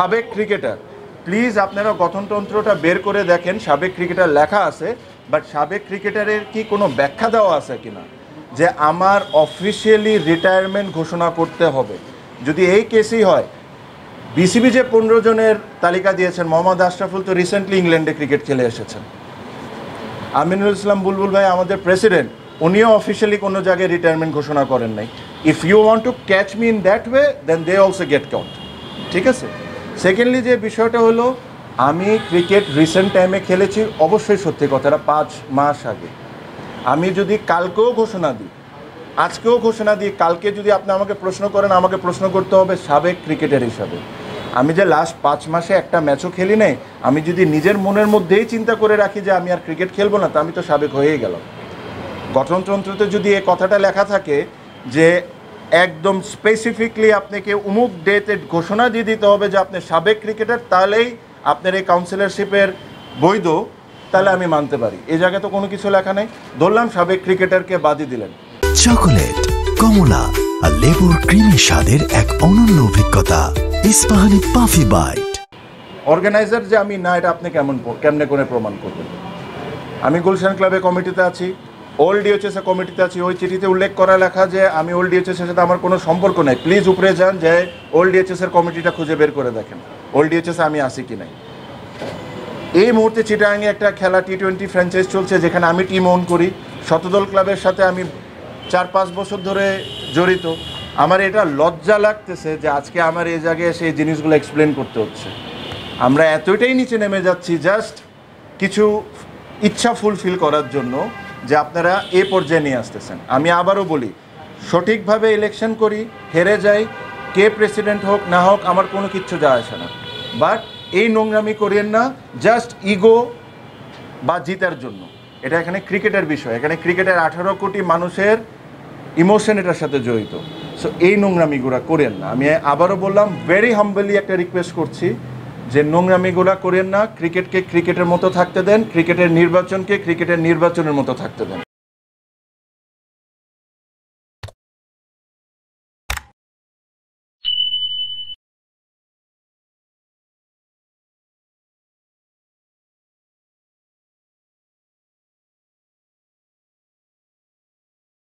সাবেক cricketer, please আপনারা গঠনতন্ত্রটা বের করে দেখেন, সাবেক ক্রিকেটার লেখা আছে, বাট সাবেক ক্রিকেটারের কি কোনো ব্যাখ্যা দেওয়া আছে কিনা যে আমার অফিসিয়ালি রিটায়ারমেন্ট ঘোষণা করতে হবে? যদি এই কেসই হয়, বিসিবি যে 15 জনের তালিকা দিয়েছেন, মোহাম্মদ আশরাফুল তো রিসেন্টলি ইংল্যান্ডে ক্রিকেট খেলে এসেছেন, আমিনুল ইসলাম বুলবুল ভাই আমাদের প্রেসিডেন্ট, উনিও অফিসিয়ালি কোনো জায়গায় রিটায়ারমেন্ট ঘোষণা করেন নাই। If you want to catch me in that way then they also get count, ঠিক আছে? সেকেন্ডলি যে বিষয়টা হলো, আমি ক্রিকেট রিসেন্ট টাইমে খেলেছি, অবশ্যই সত্যি কথাটা 5 মাস আগে। আমি যদি কালকেও ঘোষণা দিই, আজকেও ঘোষণা দিই, কালকে যদি আপনি আমাকে প্রশ্ন করেন, আমাকে প্রশ্ন করতে হবে সাবেক ক্রিকেটার হিসাবে। আমি যে লাস্ট 5 মাসে একটা ম্যাচও খেলি নাই, আমি যদি নিজের মনের মধ্যেই চিন্তা করে রাখি যে আমি আর ক্রিকেট খেলবো না, তা আমি তো সাবেক হয়েই গেলাম। গঠনতন্ত্রতে যদি এই কথাটা লেখা থাকে যে একদম স্পেসিফিকলি আপনাকে অমুক ডেতে ঘোষণা দিয়ে দিতে হবে যে আপনি সাবেক ক্রিকেটার, তাহলেই আপনার এই কাউন্সিলরশিপের বৈধ, তাহলে আমি মানতে পারি। এই জায়গায় তো কোনো কিছু লেখা নেই, ধরলাম সাবেক ক্রিকেটারকে বাদই দিলেন। চকোলেট, কমলা আর লেবুর ক্রিমি স্বাদের এক অনন্য অভিজ্ঞতা, ইস্পাহানি পাফি বাইট। অর্গানাইজার যে আমি না, এটা আপনি কেমনে করে প্রমাণ করবেন? আমি গুলশান ক্লাবে কমিটিতে আছি, ওল্ড ডিএচএস এর কমিটিতে আছি, ওই চিঠিতে উল্লেখ করা লেখা যে আমি ওল্ড ডিএচএস এর সাথে আমার কোনো সম্পর্ক নেই। প্লিজ উপরে যান, যে ওল্ড ডিএচএস এর কমিটিটা খুঁজে বের করে দেখেন ওল্ড ডিএচএস আমি আসি কি নাই। এই মুহূর্তে চিটাগাংয়ে একটা খেলা T20 ফ্র্যাঞ্চাইজ চলছে, যেখানে আমি টিম ওন করি, শতদল ক্লাবের সাথে আমি 4-5 বছর ধরে জড়িত। আমার এটা লজ্জা লাগতেছে যে আজকে আমার এই জায়গায় এসে এই জিনিসগুলো এক্সপ্লেন করতে হচ্ছে। আমরা এতটাই নিচে নেমে যাচ্ছি জাস্ট কিছু ইচ্ছা ফুলফিল করার জন্য, যে আপনারা এ পর্যায়ে নিয়ে আসতেছেন। আমি আবারও বলি, সঠিকভাবে ইলেকশন করি, হেরে যাই, কে প্রেসিডেন্ট হোক না হোক আমার কোনো কিচ্ছু যায় আসে না, বাট এই নোংরামি করেন না জাস্ট ইগো বা জিতার জন্য। এটা এখানে ক্রিকেটের বিষয়, এখানে ক্রিকেটের 18 কোটি মানুষের ইমোশন এটার সাথে জড়িত। সো এই নোংরামিগুলা করেন না। আমি আবারও বললাম, ভেরি হাম্বলি একটা রিকোয়েস্ট করছি যে নোংরামিগুলা করেন না, ক্রিকেটকে ক্রিকেটের মতো থাকতে দেন, ক্রিকেটের নির্বাচনকে ক্রিকেটের নির্বাচনের মতো থাকতে দেন।